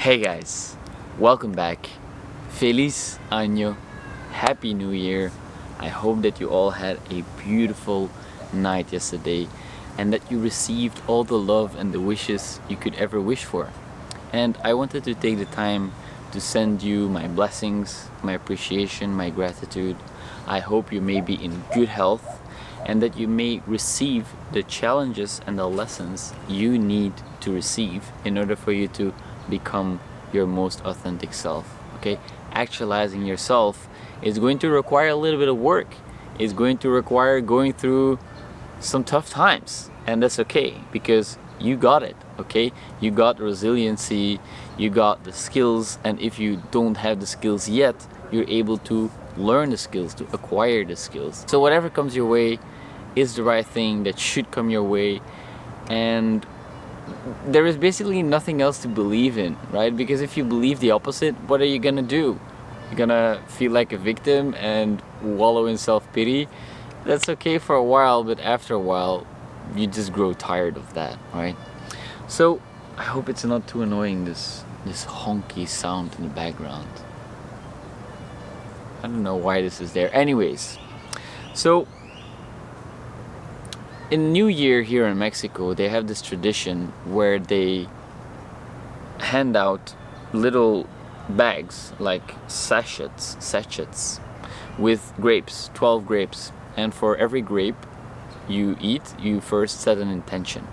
Hey guys, welcome back. Feliz Año, Happy New Year. I hope that you all had a beautiful night yesterday and that you received all the love and the wishes you could ever wish for. And I wanted to take the time to send you my blessings, my appreciation, my gratitude. I hope you may be in good health and that you may receive the challenges and the lessons you need to receive in order for you to become your most authentic self. Okay, actualizing yourself is going to require a little bit of work. It's going to require going through some tough times, and that's okay because you got it. Okay, you got resiliency, you got the skills, and if you don't have the skills yet, you're able to learn the skills, to acquire the skills. So whatever comes your way is the right thing that should come your way, and there is basically nothing else to believe in, right? Because if you believe the opposite, what are you gonna do? You're gonna feel like a victim and wallow in self-pity. That's okay for a while, but after a while you just grow tired of that, right? So I hope it's not too annoying, this honky sound in the background. I don't know why this is there. Anyways, so in New Year here in Mexico, they have this tradition where they hand out little bags, like sachets with grapes, 12 grapes. And for every grape you eat, you first set an intention.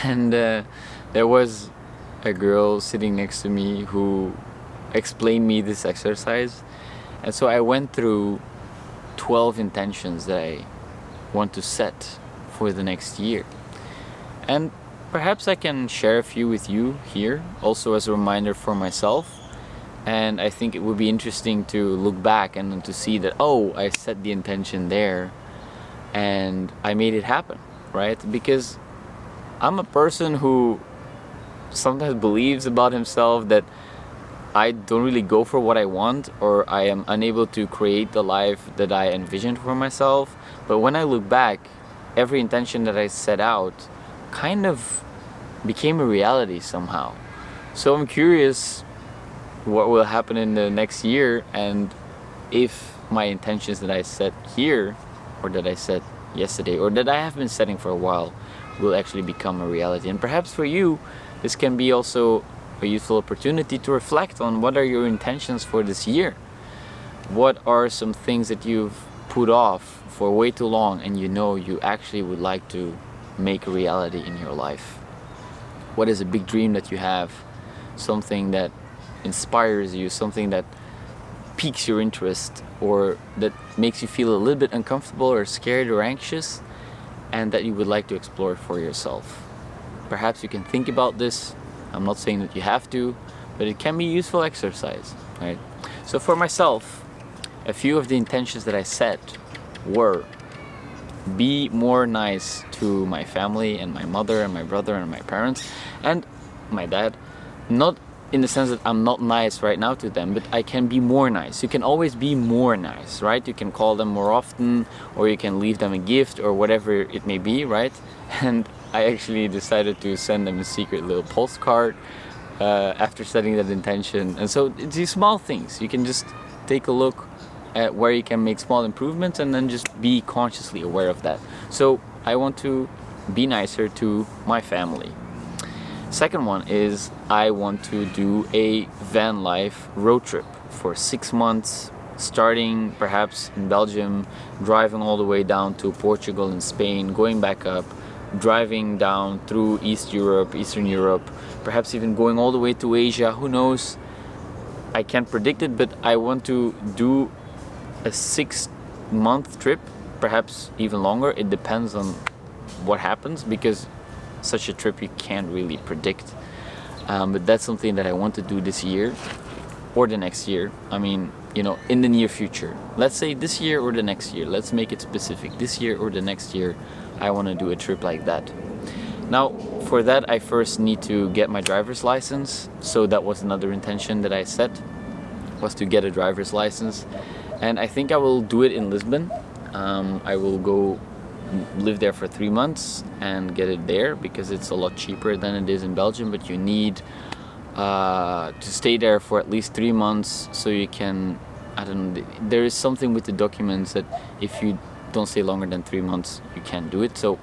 And there was a girl sitting next to me who explained me this exercise. And so I went through 12 intentions that I want to set for the next year, and perhaps I can share a few with you here also as a reminder for myself. And I think it would be interesting to look back and to see that, oh, I set the intention there and I made it happen, right? Because I'm a person who sometimes believes about himself that I don't really go for what I want, or I am unable to create the life that I envisioned for myself. But when I look back, every intention that I set out kind of became a reality somehow. So I'm curious what will happen in the next year, and if my intentions that I set here, or that I set yesterday, or that I have been setting for a while, will actually become a reality. And perhaps for you, this can be also a useful opportunity to reflect on what are your intentions for this year. What are some things that you've put off for way too long and you know you actually would like to make a reality in your life? What is a big dream that you have? Something that inspires you, something that piques your interest, or that makes you feel a little bit uncomfortable or scared or anxious, and that you would like to explore for yourself. Perhaps you can think about this. I'm not saying that you have to, but it can be a useful exercise, right? So for myself, a few of the intentions that I set were: be more nice to my family and my mother and my brother and my parents and my dad. Not in the sense that I'm not nice right now to them, but I can be more nice. You can always be more nice, right? You can call them more often, or you can leave them a gift or whatever it may be, right? And I actually decided to send them a secret little postcard after setting that intention. And so it's these small things. You can just take a look at where you can make small improvements and then just be consciously aware of that. So I want to be nicer to my family. Second one is I want to do a van life road trip for 6 months, starting perhaps in Belgium, driving all the way down to Portugal and Spain, going back up, driving down through Eastern Europe, perhaps even going all the way to Asia. Who knows? I can't predict it, but I want to do a 6-month trip, perhaps even longer. It depends on what happens, because such a trip you can't really predict. But that's something that I want to do this year or the next year. I mean, in the near future. Let's say this year or the next year. Let's make it specific. This year or the next year, I want to do a trip like that. Now, for that, I first need to get my driver's license. So that was another intention that I set, was to get a driver's license. And I think I will do it in Lisbon. I will go live there for 3 months and get it there, because it's a lot cheaper than it is in Belgium, but you need to stay there for at least 3 months, so you can, I don't know, there is something with the documents that if you don't stay longer than 3 months, you can't do it. So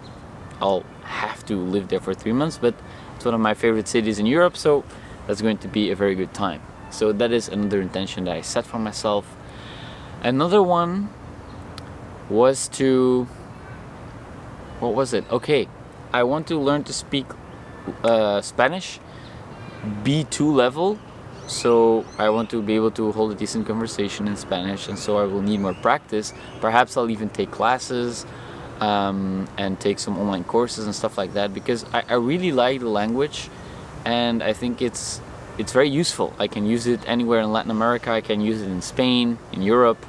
I'll have to live there for 3 months, but it's one of my favorite cities in Europe, so that's going to be a very good time. So that is another intention that I set for myself. Another one was to, what was it? Okay, I want to learn to speak Spanish, B2 level. So I want to be able to hold a decent conversation in Spanish, and so I will need more practice. Perhaps I'll even take classes and take some online courses and stuff like that, because I really like the language, and I think it's very useful. I can use it anywhere in Latin America, I can use it in Spain, in Europe,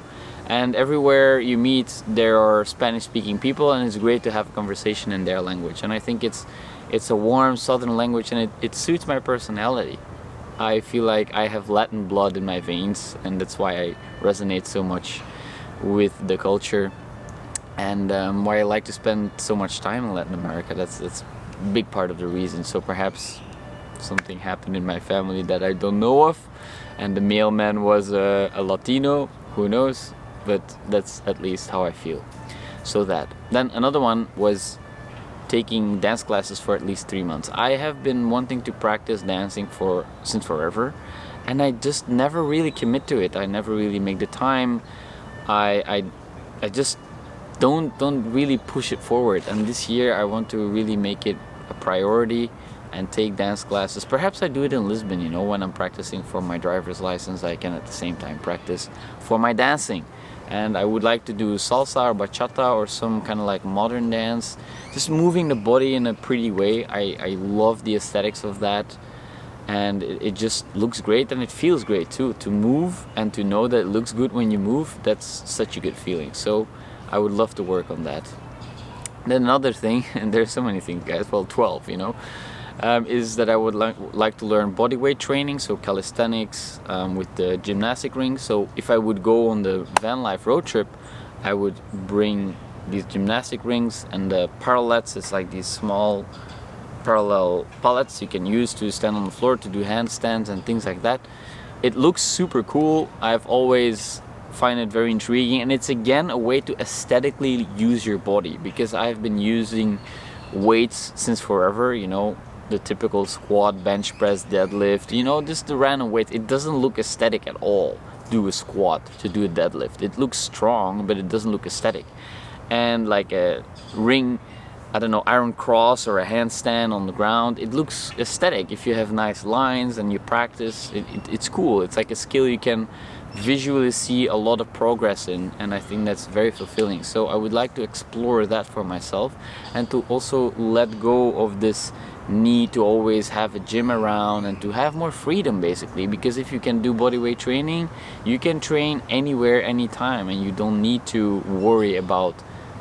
and everywhere you meet there are Spanish-speaking people, and it's great to have a conversation in their language. And I think it's a warm southern language, and it suits my personality. I feel like I have Latin blood in my veins, and that's why I resonate so much with the culture, and why I like to spend so much time in Latin America. That's a big part of the reason. So perhaps something happened in my family that I don't know of, and the mailman was a Latino, who knows, but that's at least how I feel. So that. Then another one was taking dance classes for at least 3 months. I have been wanting to practice dancing since forever, and I just never really commit to it. I never really make the time. I just don't really push it forward. And this year I want to really make it a priority and take dance classes. Perhaps I do it in Lisbon, you know, when I'm practicing for my driver's license, I can at the same time practice for my dancing. And I would like to do salsa or bachata or some kind of like modern dance, just moving the body in a pretty way. I love the aesthetics of that, and it just looks great, and it feels great too. To move and to know that it looks good when you move, that's such a good feeling. So I would love to work on that. Then another thing, and there's so many things, guys, well, 12, you know, is that I would like to learn bodyweight training, so calisthenics with the gymnastic ring. So if I would go on the van life road trip, I would bring these gymnastic rings, and the parallettes, it's like these small parallel pallets you can use to stand on the floor to do handstands and things like that. It looks super cool. I've always find it very intriguing, and it's again a way to aesthetically use your body, because I've been using weights since forever, you know, the typical squat, bench press, deadlift, you know, just the random weight. It doesn't look aesthetic at all. Do a squat, to do a deadlift, it looks strong, but it doesn't look aesthetic. And like a ring, I don't know, iron cross or a handstand on the ground, it looks aesthetic if you have nice lines and you practice. It's cool. It's like a skill you can visually see a lot of progress in, and I think that's very fulfilling. So I would like to explore that for myself, and to also let go of this need to always have a gym around, and to have more freedom basically, because if you can do bodyweight training, you can train anywhere, anytime, and you don't need to worry about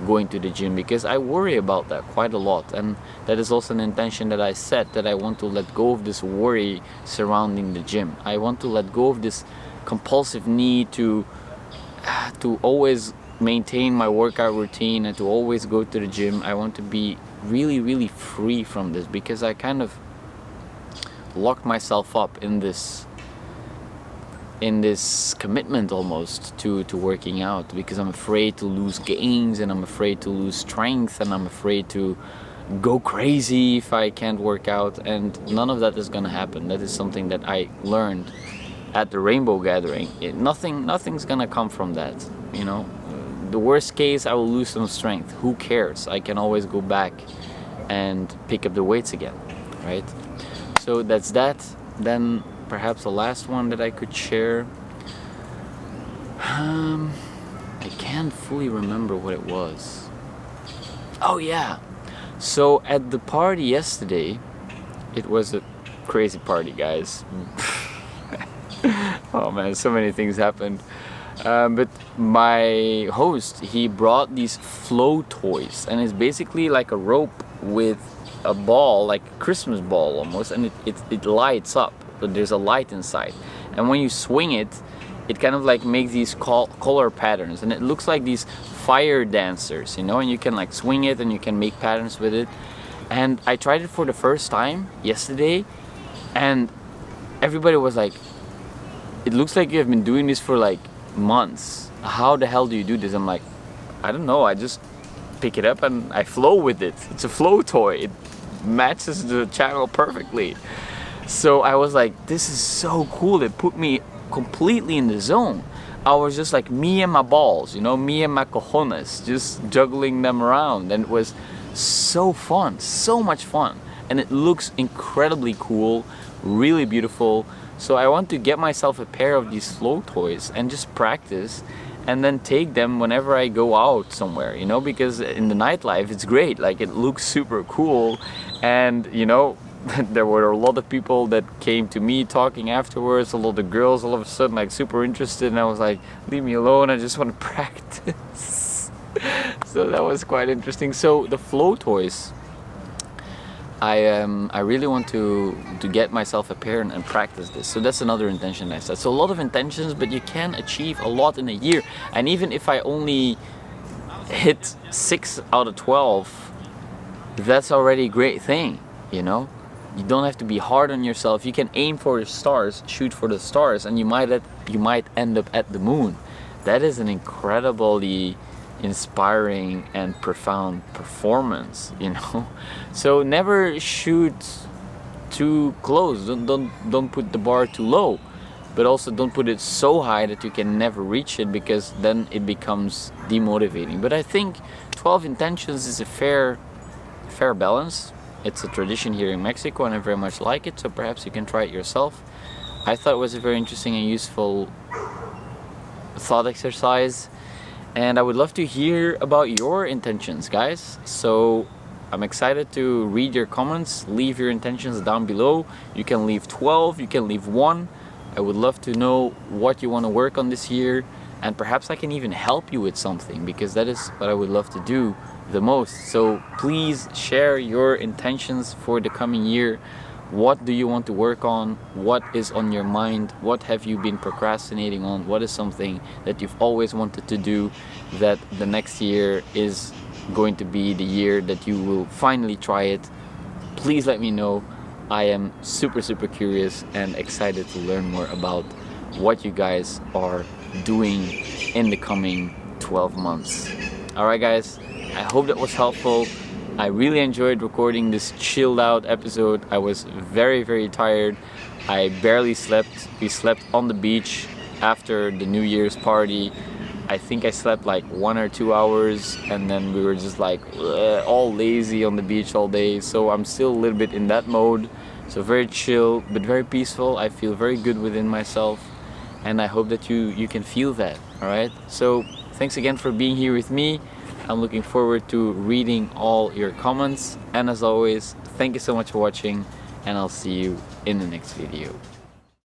going to the gym, because I worry about that quite a lot. And that is also an intention that I set, that I want to let go of this worry surrounding the gym. I want to let go of this compulsive need to always maintain my workout routine and to always go to the gym. I want to be really free from this, because I kind of locked myself up in this commitment almost to working out, because I'm afraid to lose gains, and I'm afraid to lose strength, and I'm afraid to go crazy if I can't work out, and none of that is gonna happen. That is something that I learned at the Rainbow Gathering. Nothing's gonna come from that, you know. The worst case, I will lose some strength. Who cares? I can always go back and pick up the weights again, right? So that's that. Then perhaps the last one that I could share, I can't fully remember what it was. Oh yeah, so at the party yesterday, it was a crazy party, guys. Oh man, so many things happened. But my host, he brought these flow toys, and it's basically like a rope with a ball, like a Christmas ball almost, and it lights up. So there's a light inside, and when you swing it, it kind of like makes these color patterns, and it looks like these fire dancers, you know, and you can like swing it and you can make patterns with it. And I tried it for the first time yesterday, and everybody was like, it looks like you have been doing this for like months. How the hell do you do this? I'm like, I don't know, I just pick it up and I flow with it. It's a flow toy. It matches the channel perfectly. So I was like, this is so cool. It put me completely in the zone. I was just like me and my balls, you know, me and my cojones, just juggling them around. And it was so fun, so much fun. And it looks incredibly cool, really beautiful. So I want to get myself a pair of these flow toys and just practice, and then take them whenever I go out somewhere, you know, because in the nightlife it's great, like it looks super cool. And you know, there were a lot of people that came to me talking afterwards, a lot of girls all of a sudden like super interested, and I was like, leave me alone, I just want to practice. So that was quite interesting. So the flow toys, I really want to get myself a pair and practice this. So that's another intention I set. So a lot of intentions, but you can achieve a lot in a year. And even if I only hit 6 out of 12, that's already a great thing, you know. You don't have to be hard on yourself. You can aim for the stars, shoot for the stars, and you might end up at the moon. That is an incredibly inspiring and profound performance, you know. So never shoot too close. Don't put the bar too low, but also don't put it so high that you can never reach it, because then it becomes demotivating. But I think 12 intentions is a fair balance. It's a tradition here in Mexico and I very much like it, so perhaps you can try it yourself. I thought it was a very interesting and useful thought exercise, and I would love to hear about your intentions, guys. So I'm excited to read your comments. Leave your intentions down below. You can leave 12, you can leave 1. I would love to know what you want to work on this year, and perhaps I can even help you with something, because that is what I would love to do the most. So please share your intentions for the coming year. What do you want to work on? What is on your mind? What have you been procrastinating on? What is something that you've always wanted to do that the next year is going to be the year that you will finally try it? Please let me know. I am super curious and excited to learn more about what you guys are doing in the coming 12 months. Alright guys, I hope that was helpful. I really enjoyed recording this chilled out episode. I was very tired. I barely slept. We slept on the beach after the New Year's party. I think I slept like 1 or 2 hours, and then we were just like all lazy on the beach all day. So I'm still a little bit in that mode. So very chill but very peaceful. I feel very good within myself, and I hope that you can feel that. Alright, so thanks again for being here with me. I'm looking forward to reading all your comments, and as always, thank you so much for watching, and I'll see you in the next video.